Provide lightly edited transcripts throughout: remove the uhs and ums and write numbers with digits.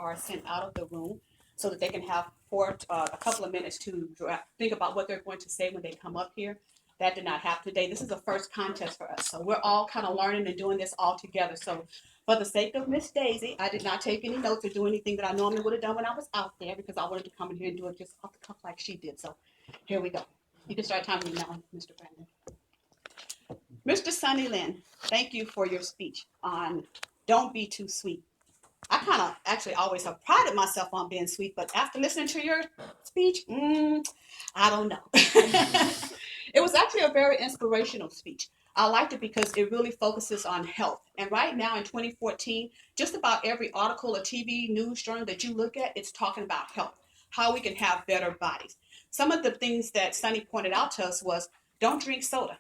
are sent out of the room so that they can have a couple of minutes to think about what they're going to say when they come up here. That did not happen today. This is the first contest for us. So we're all kind of learning and doing this all together. So for the sake of Miss Daisy, I did not take any notes or do anything that I normally would have done when I was out there because I wanted to come in here and do it just off the cuff like she did. So here we go. You can start timing me now, Mr. Brandon. Mr. Sonny Lynn, thank you for your speech on Don't Be Too Sweet. I kind of actually always have prided myself on being sweet, but after listening to your speech, I don't know. It was actually a very inspirational speech. I liked it because it really focuses on health. And right now in 2014, just about every article or TV news journal that you look at, it's talking about health, how we can have better bodies. Some of the things that Sonny pointed out to us was don't drink soda.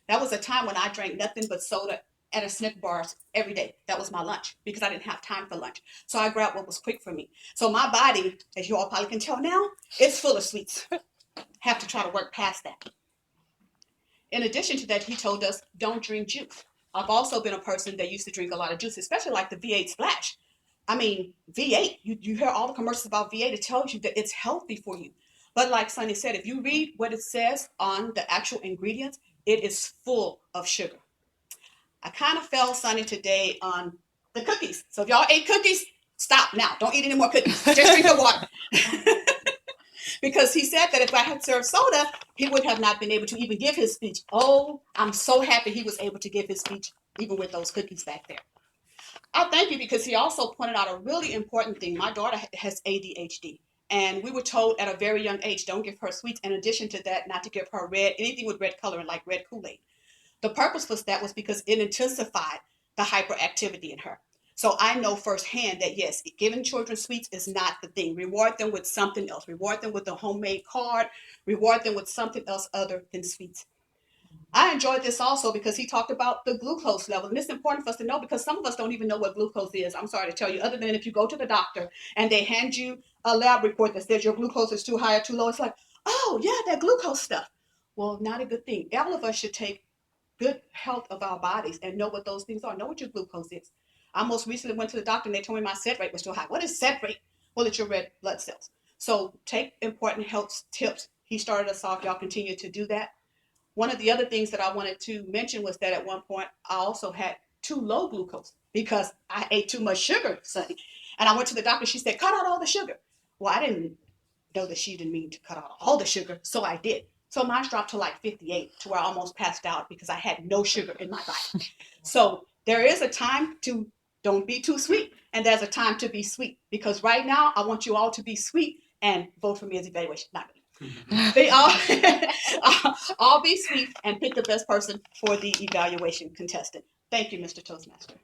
That was a time when I drank nothing but soda at a snack bars every day. That was my lunch because I didn't have time for lunch. So I grabbed what was quick for me. So my body, as you all probably can tell now, it's full of sweets. Have to try to work past that. In addition to that, he told us don't drink juice. I've also been a person that used to drink a lot of juice, especially like the V8 Splash. I mean, V8, you hear all the commercials about V8, it tells you that it's healthy for you. But like Sonny said, if you read what it says on the actual ingredients, it is full of sugar. I kind of fell, Sonny, today on the cookies. So if y'all ate cookies, stop now. Don't eat any more cookies. Just drink the water. Because he said that if I had served soda, he would have not been able to even give his speech. Oh, I'm so happy he was able to give his speech even with those cookies back there. I thank you because he also pointed out a really important thing. My daughter has ADHD. And we were told at a very young age, don't give her sweets. In addition to that, not to give her anything with red coloring like red Kool-Aid. The purpose for that was because it intensified the hyperactivity in her. So I know firsthand that yes, giving children sweets is not the thing. Reward them with something else. Reward them with a homemade card. Reward them with something else other than sweets. I enjoyed this also because he talked about the glucose level. And it's important for us to know because some of us don't even know what glucose is. I'm sorry to tell you, other than if you go to the doctor and they hand you a lab report that says your glucose is too high or too low, it's like, oh, yeah, that glucose stuff. Well, not a good thing. All of us should take good health of our bodies and know what those things are. Know what your glucose is. I most recently went to the doctor and they told me my set rate was too high. What is set rate? Well, it's your red blood cells. So take important health tips. He started us off. Y'all continue to do that. One of the other things that I wanted to mention was that at one point I also had too low glucose because I ate too much sugar, Sonny. And I went to the doctor. She said, cut out all the sugar. Well, I didn't know that she didn't mean to cut out all the sugar, so I did. So mine dropped to like 58 to where I almost passed out because I had no sugar in my body. So there is a time to don't be too sweet, and there's a time to be sweet because right now I want you all to be sweet and vote for me as evaluation. Not really. They all be sweet and pick the best person for the evaluation contestant. Thank you, Mr. Toastmaster.